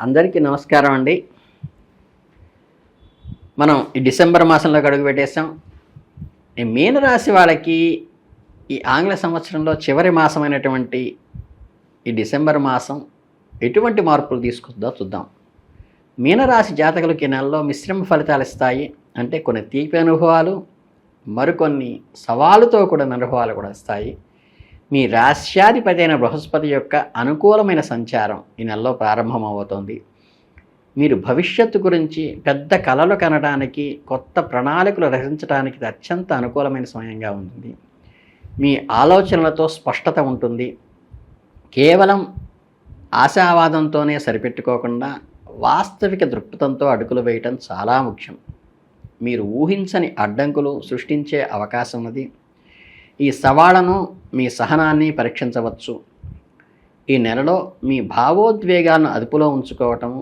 అందరికీ నమస్కారం అండి. మనం ఈ డిసెంబర్ మాసంలోకి అడుగు పెట్టేసాం. ఈ మీనరాశి వాళ్ళకి ఈ ఆంగ్ల సంవత్సరంలో చివరి మాసమైనటువంటి ఈ డిసెంబర్ మాసం ఎటువంటి మార్పులు తీసుకుందో చూద్దాం. మీనరాశి జాతకులకి ఈ నెలలో మిశ్రమ ఫలితాలు ఇస్తాయి. అంటే కొన్ని తీపి అనుభవాలు, మరికొన్ని సవాలుతో కూడిన అనుభవాలు కూడా ఇస్తాయి. మీ రాశ్యాధిపతి అయిన బృహస్పతి యొక్క అనుకూలమైన సంచారం ఈ నెలలో ప్రారంభమవుతోంది. మీరు భవిష్యత్తు గురించి పెద్ద కలలు కనడానికి, కొత్త ప్రణాళికలు రచించడానికి ఇది అత్యంత అనుకూలమైన సమయంగా ఉంటుంది. మీ ఆలోచనలతో స్పష్టత ఉంటుంది. కేవలం ఆశావాదంతోనే సరిపెట్టుకోకుండా వాస్తవిక దృక్పథంతో అడుగులు వేయటం చాలా ముఖ్యం. మీరు ఊహించని అడ్డంకులు సృష్టించే అవకాశం ఉన్నది. ఈ సవాళ్లను, మీ సహనాన్ని పరీక్షించవచ్చు. ఈ నెలలో మీ భావోద్వేగాలను అదుపులో ఉంచుకోవటము,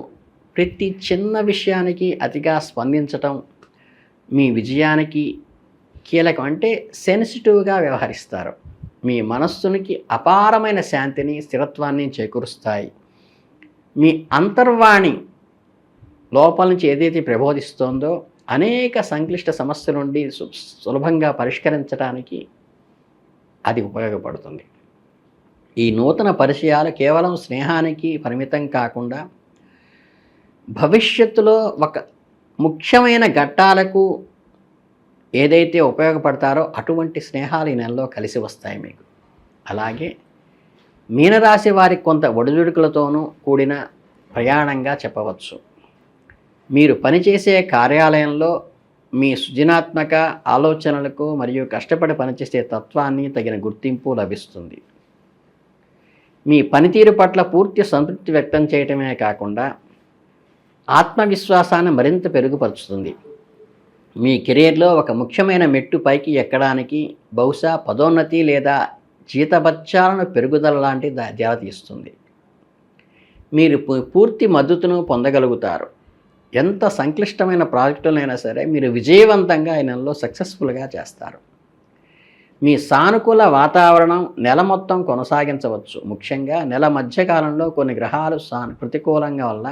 ప్రతి చిన్న విషయానికి అతిగా స్పందించటం మీ విజయానికి కీలకం. అంటే సెన్సిటివ్గా వ్యవహరిస్తారు. మీ మనస్సునికి అపారమైన శాంతిని, స్థిరత్వాన్ని చేకూరుస్తాయి. మీ అంతర్వాణి లోపల నుంచి ఏదైతే ప్రబోధిస్తోందో అనేక సంక్లిష్ట సమస్యల నుండి సులభంగా పరిష్కరించడానికి అది ఉపయోగపడుతుంది. ఈ నూతన పరిచయాలు కేవలం స్నేహానికి పరిమితం కాకుండా భవిష్యత్తులో ఒక ముఖ్యమైన ఘట్టాలకు ఏదైతే ఉపయోగపడతారో అటువంటి స్నేహాలు ఈ నెలలో కలిసి వస్తాయి మీకు. అలాగే మీనరాశి వారికి కొంత ఒడిదుడుకులతోనూ కూడిన ప్రయాణంగా చెప్పవచ్చు. మీరు పనిచేసే కార్యాలయంలో మీ సృజనాత్మక ఆలోచనలకు మరియు కష్టపడి పనిచేసే తత్వాన్ని తగిన గుర్తింపు లభిస్తుంది. మీ పనితీరు పట్ల పూర్తి సంతృప్తి వ్యక్తం చేయటమే కాకుండా ఆత్మవిశ్వాసాన్ని మరింత పెరుగుపరుచుతుంది. మీ కెరీర్లో ఒక ముఖ్యమైన మెట్టు పైకి ఎక్కడానికి బహుశా పదోన్నతి లేదా జీతభత్యాలను పెరుగుదల లాంటి దారితీస్తుంది. మీరు పూర్తి మద్దతును పొందగలుగుతారు. ఎంత సంక్లిష్టమైన ప్రాజెక్టులైనా సరే మీరు విజయవంతంగా ఈ నెలలో సక్సెస్ఫుల్గా చేస్తారు. మీ సానుకూల వాతావరణం నెల మొత్తం కొనసాగించవచ్చు. ముఖ్యంగా నెల మధ్యకాలంలో కొన్ని గ్రహాలు ప్రతికూలంగా వల్ల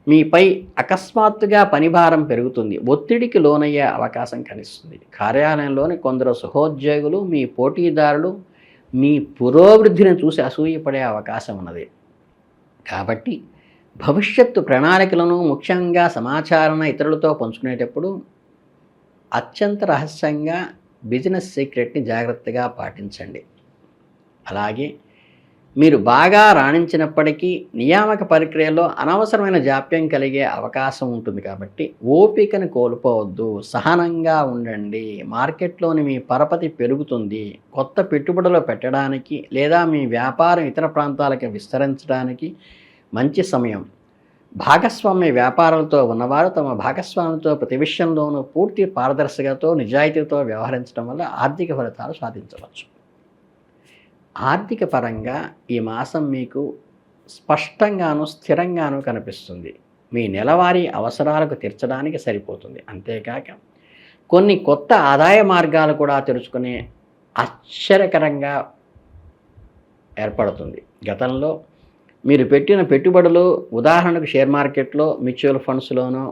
మీపై అకస్మాత్తుగా పనిభారం పెరుగుతుంది. ఒత్తిడికి లోనయ్యే అవకాశం కనిపిస్తుంది. కార్యాలయంలోని కొందరు సహోద్యోగులు, మీ పోటీదారులు మీ పురోభివృద్ధిని చూసి అసూయపడే అవకాశం ఉన్నది. కాబట్టి భవిష్యత్తు ప్రణాళికలను, ముఖ్యంగా సమాచారాన్ని ఇతరులతో పంచుకునేటప్పుడు అత్యంత రహస్యంగా బిజినెస్ సీక్రెట్ని జాగ్రత్తగా పాటించండి. అలాగే మీరు బాగా రాణించినప్పటికీ నియామక ప్రక్రియలో అనవసరమైన జాప్యం కలిగే అవకాశం ఉంటుంది. కాబట్టి ఓపికను కోల్పోవద్దు, సహనంగా ఉండండి. మార్కెట్లోని మీ పరపతి పెరుగుతుంది. కొత్త పెట్టుబడులు పెట్టడానికి లేదా మీ వ్యాపారం ఇతర ప్రాంతాలకు విస్తరించడానికి మంచి సమయం. భాగస్వామ్య వ్యాపారాలతో ఉన్నవారు తమ భాగస్వామితో ప్రతి విషయంలోనూ పూర్తి పారదర్శకతతో, నిజాయితీతో వ్యవహరించడం వల్ల ఆర్థిక ఫలితాలు సాధించవచ్చు. ఆర్థిక పరంగా ఈ మాసం మీకు స్పష్టంగాను, స్థిరంగాను కనిపిస్తుంది. మీ నెలవారీ అవసరాలకు తీర్చడానికి సరిపోతుంది. అంతేకాక కొన్ని కొత్త ఆదాయ మార్గాలు కూడా తెరుచుకునే ఆశ్చర్యకరంగా ఏర్పడుతుంది. గతంలో మీరు పెట్టిన పెట్టుబడులు, ఉదాహరణకు షేర్ మార్కెట్లో, మ్యూచువల్ ఫండ్స్లోనూ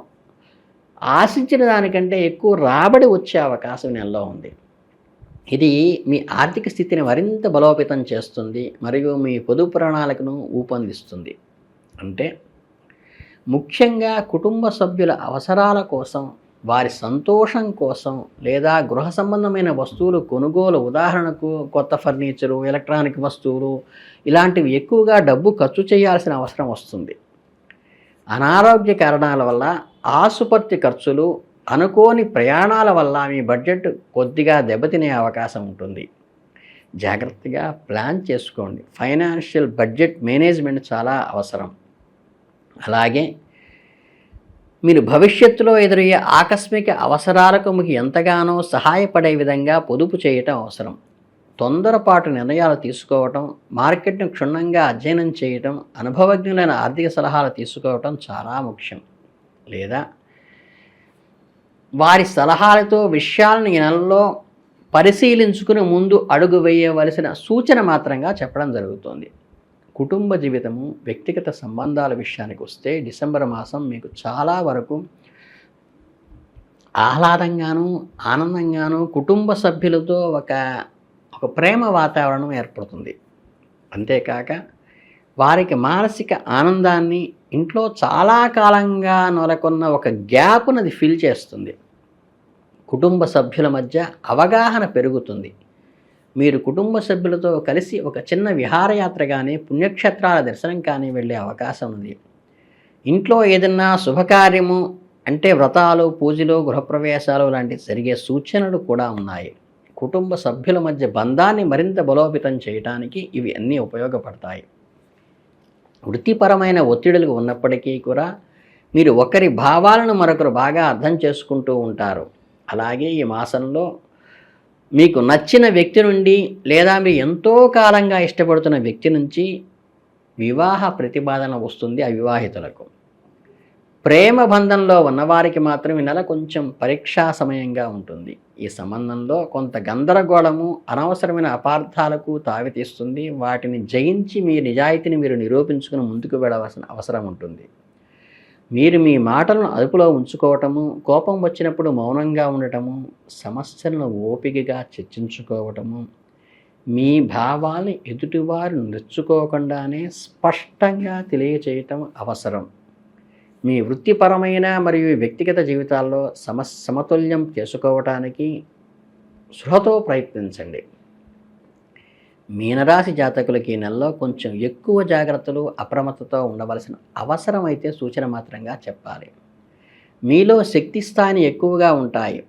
ఆశించిన దానికంటే ఎక్కువ రాబడి వచ్చే అవకాశం నెలలో ఉంది. ఇది మీ ఆర్థిక స్థితిని మరింత బలోపేతం చేస్తుంది మరియు మీ పొదుపు ప్రణాళికను ఊపందిస్తుంది. అంటే ముఖ్యంగా కుటుంబ సభ్యుల అవసరాల కోసం, వారి సంతోషం కోసం లేదా గృహ సంబంధమైన వస్తువులు కొనుగోలు, ఉదాహరణకు కొత్త ఫర్నిచరు, ఎలక్ట్రానిక్ వస్తువులు ఇలాంటివి ఎక్కువగా డబ్బు ఖర్చు చేయాల్సిన అవసరం వస్తుంది. అనారోగ్య కారణాల వల్ల ఆసుపత్రి ఖర్చులు, అనుకోని ప్రయాణాల వల్ల మీ బడ్జెట్ కొద్దిగా దెబ్బతినే అవకాశం ఉంటుంది. జాగ్రత్తగా ప్లాన్ చేసుకోండి. ఫైనాన్షియల్ బడ్జెట్ మేనేజ్మెంట్ చాలా అవసరం. అలాగే మీరు భవిష్యత్తులో ఎదురయ్యే ఆకస్మిక అవసరాలకు మీకు ఎంతగానో సహాయపడే విధంగా పొదుపు చేయటం అవసరం. తొందరపాటు నిర్ణయాలు తీసుకోవటం, మార్కెట్ను క్షుణ్ణంగా అధ్యయనం చేయటం, అనుభవజ్ఞులైన ఆర్థిక సలహాలు తీసుకోవటం చాలా ముఖ్యం. లేదా వారి సలహాలతో విషయాలను ఈ నెలలో పరిశీలించుకుని ముందు అడుగు వేయవలసిన సూచన మాత్రంగా చెప్పడం జరుగుతుంది. కుటుంబ జీవితము, వ్యక్తిగత సంబంధాల విషయానికి వస్తే డిసెంబర్ మాసం మీకు చాలా వరకు ఆహ్లాదంగాను, ఆనందంగాను కుటుంబ సభ్యులతో ఒక ప్రేమ వాతావరణం ఏర్పడుతుంది. అంతేకాక వారికి మానసిక ఆనందాన్ని, ఇంట్లో చాలా కాలంగా నెలకొన్న ఒక గ్యాప్‌ని అది ఫిల్ చేస్తుంది. కుటుంబ సభ్యుల మధ్య అవగాహన పెరుగుతుంది. మీరు కుటుంబ సభ్యులతో కలిసి ఒక చిన్న విహారయాత్ర కానీ, పుణ్యక్షేత్రాల దర్శనం కానీ వెళ్ళే అవకాశం ఉంది. ఇంట్లో ఏదన్నా శుభకార్యము అంటే వ్రతాలు, పూజలు, గృహప్రవేశాలు లాంటి జరిగే సూచనలు కూడా ఉన్నాయి. కుటుంబ సభ్యుల మధ్య బంధాన్ని మరింత బలోపేతం చేయడానికి ఇవి అన్నీ ఉపయోగపడతాయి. వృత్తిపరమైన ఒత్తిడులు ఉన్నప్పటికీ కూడా మీరు ఒకరి భావాలను మరొకరు బాగా అర్థం చేసుకుంటూ ఉంటారు. అలాగే ఈ మాసంలో మీకు నచ్చిన వ్యక్తి నుండి లేదా మీరు ఎంతో కాలంగా ఇష్టపడుతున్న వ్యక్తి నుంచి వివాహ ప్రతిపాదన వస్తుంది అవివాహితులకు. ప్రేమ బంధంలో ఉన్నవారికి మాత్రం ఈ నెల కొంచెం పరీక్షా సమయంగా ఉంటుంది. ఈ సంబంధంలో కొంత గందరగోళము, అనవసరమైన అపార్థాలకు తావితీస్తుంది. వాటిని జయించి మీ నిజాయితీని మీరు నిరూపించుకుని ముందుకు వెళ్ళవలసిన అవసరం ఉంటుంది. మీరు మీ మాటలను అదుపులో ఉంచుకోవటము, కోపం వచ్చినప్పుడు మౌనంగా ఉండటము, సమస్యలను ఓపికగా చర్చించుకోవటము, మీ భావాన్ని ఎదుటివారు నొచ్చుకోకుండానే స్పష్టంగా తెలియచేయటం అవసరం. మీ వృత్తిపరమైన మరియు వ్యక్తిగత జీవితాల్లో సమతుల్యం చేసుకోవటానికి స్పృహతో ప్రయత్నించండి. మీనరాశి జాతకులకి ఈ నెలలో కొంచెం ఎక్కువ జాగ్రత్తలు, అప్రమత్తతో ఉండవలసిన అవసరం అయితే సూచన మాత్రంగా చెప్పాలి. మీలో శక్తి స్థాయిని ఎక్కువగా ఉంటాయి.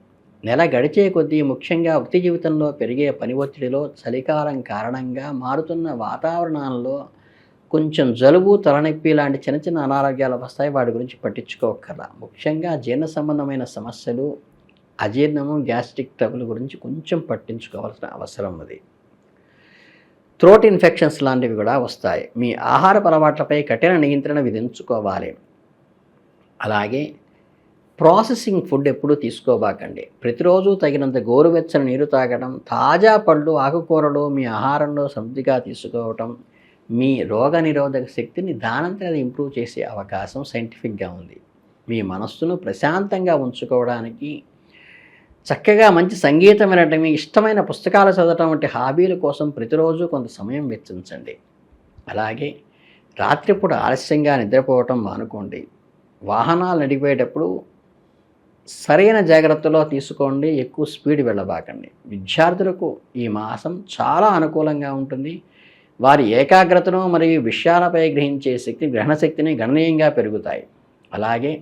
నెల గడిచే కొద్దీ ముఖ్యంగా వృత్తి జీవితంలో పెరిగే పని ఒత్తిడిలో, చలికాలం కారణంగా మారుతున్న వాతావరణాల్లో కొంచెం జలుబు, తలనొప్పి లాంటి చిన్న చిన్న అనారోగ్యాలు వస్తాయి. వాటి గురించి పట్టించుకోకర్లా. ముఖ్యంగా జీర్ణ సంబంధమైన సమస్యలు, అజీర్ణము, గ్యాస్ట్రిక్ ట్రబుల్ గురించి కొంచెం పట్టించుకోవాల్సిన అవసరం ఉంది. థ్రోట్ ఇన్ఫెక్షన్స్ లాంటివి కూడా వస్తాయి. మీ ఆహారపు అలవాట్లపై కఠిన నియంత్రణ విధించుకోవాలి. అలాగే ప్రాసెసింగ్ ఫుడ్ ఎప్పుడూ తీసుకోబాకండి. ప్రతిరోజు తగినంత గోరువెచ్చని నీరు తాగడం, తాజా పళ్ళు, ఆకుకూరలు మీ ఆహారంలో సమృద్ధిగా తీసుకోవటం మీ రోగనిరోధక శక్తిని దానంతట అది ఇంప్రూవ్ చేసే అవకాశం సైంటిఫిక్గా ఉంది. మీ మనస్సును ప్రశాంతంగా ఉంచుకోవడానికి చక్కగా మంచి సంగీతం వినటం, మీ ఇష్టమైన పుస్తకాలు చదవటం వంటి హాబీల కోసం ప్రతిరోజు కొంత సమయం వెచ్చించండి. అలాగే రాత్రిపూట ఆలస్యంగా నిద్రపోవటం మానుకోండి. వాహనాలు నడిపేటప్పుడు సరైన జాగ్రత్తలో తీసుకోండి. ఎక్కువ స్పీడ్ వెళ్ళబాకండి. విద్యార్థులకు ఈ మాసం చాలా అనుకూలంగా ఉంటుంది. వారి ఏకాగ్రతను మరియు విషయాలపై గ్రహణ శక్తిని గణనీయంగా పెరుగుతాయి. అలాగే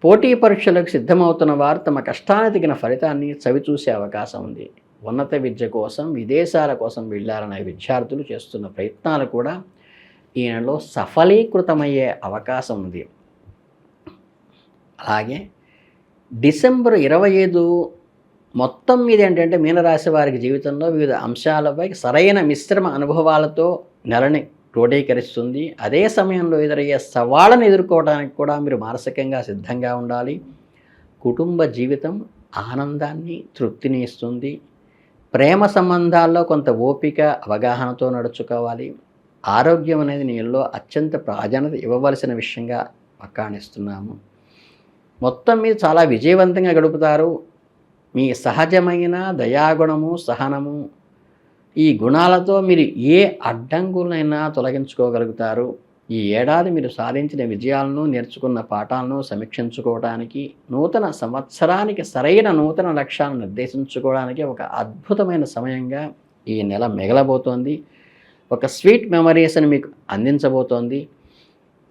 పోటీ పరీక్షలకు సిద్ధమవుతున్న వారు తమ కష్టానికి తగిన ఫలితాన్ని చవిచూసే అవకాశం ఉంది. ఉన్నత విద్య కోసం, విదేశాల కోసం వెళ్ళాలనే విద్యార్థులు చేస్తున్న ప్రయత్నాలు కూడా ఈ నెలలో సఫలీకృతమయ్యే అవకాశం ఉంది. అలాగే డిసెంబర్ 25 మొత్తం మీద ఏంటంటే మీనరాశి వారికి జీవితంలో వివిధ అంశాలపై సరైన మిశ్రమ అనుభవాలతో నెలని క్రోడీకరిస్తుంది. అదే సమయంలో ఎదురయ్యే సవాళ్ళను ఎదుర్కోవడానికి కూడా మీరు మానసికంగా సిద్ధంగా ఉండాలి. కుటుంబ జీవితం ఆనందాన్ని, తృప్తిని ఇస్తుంది. ప్రేమ సంబంధాల్లో కొంత ఓపిక, అవగాహనతో నడుచుకోవాలి. ఆరోగ్యం అనేది నీలో అత్యంత ప్రాధాన్యత ఇవ్వవలసిన విషయంగా పక్కానిస్తున్నాము. మొత్తం మీద చాలా విజయవంతంగా గడుపుతారు. మీ సహజమైన దయాగుణము, సహనము, ఈ గుణాలతో మీరు ఏ అడ్డంకులైనా తొలగించుకోగలుగుతారు. ఈ ఏడాది మీరు సాధించిన విజయాలను, నేర్చుకున్న పాఠాలను సమీక్షించుకోవడానికి, నూతన సంవత్సరానికి సరైన నూతన లక్ష్యాలను నిర్దేశించుకోవడానికి ఒక అద్భుతమైన సమయంగా ఈ నెల మిగలబోతోంది. ఒక స్వీట్ మెమరీస్ని మీకు అందించబోతోంది.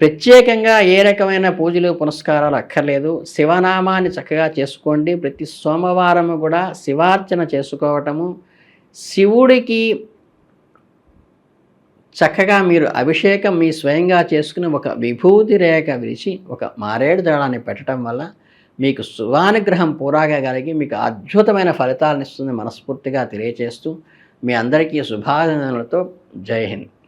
ప్రత్యేకంగా ఏ రకమైన పూజలు, పునస్కారాలు అక్కర్లేదు. శివనామాన్ని చక్కగా చేసుకోండి. ప్రతి సోమవారము కూడా శివార్చన చేసుకోవటము, శివుడికి చక్కగా మీరు అభిషేకం మీ స్వయంగా చేసుకుని ఒక విభూతి రేఖ విరిచి ఒక మారేడు దళాన్ని పెట్టడం వల్ల మీకు శుభానుగ్రహం పూరాగా కలిగి మీకు అద్భుతమైన ఫలితాలను ఇస్తుంది మనస్ఫూర్తిగా తెలియజేస్తూ మీ అందరికీ శుభాభినందనలతో జై హింద్.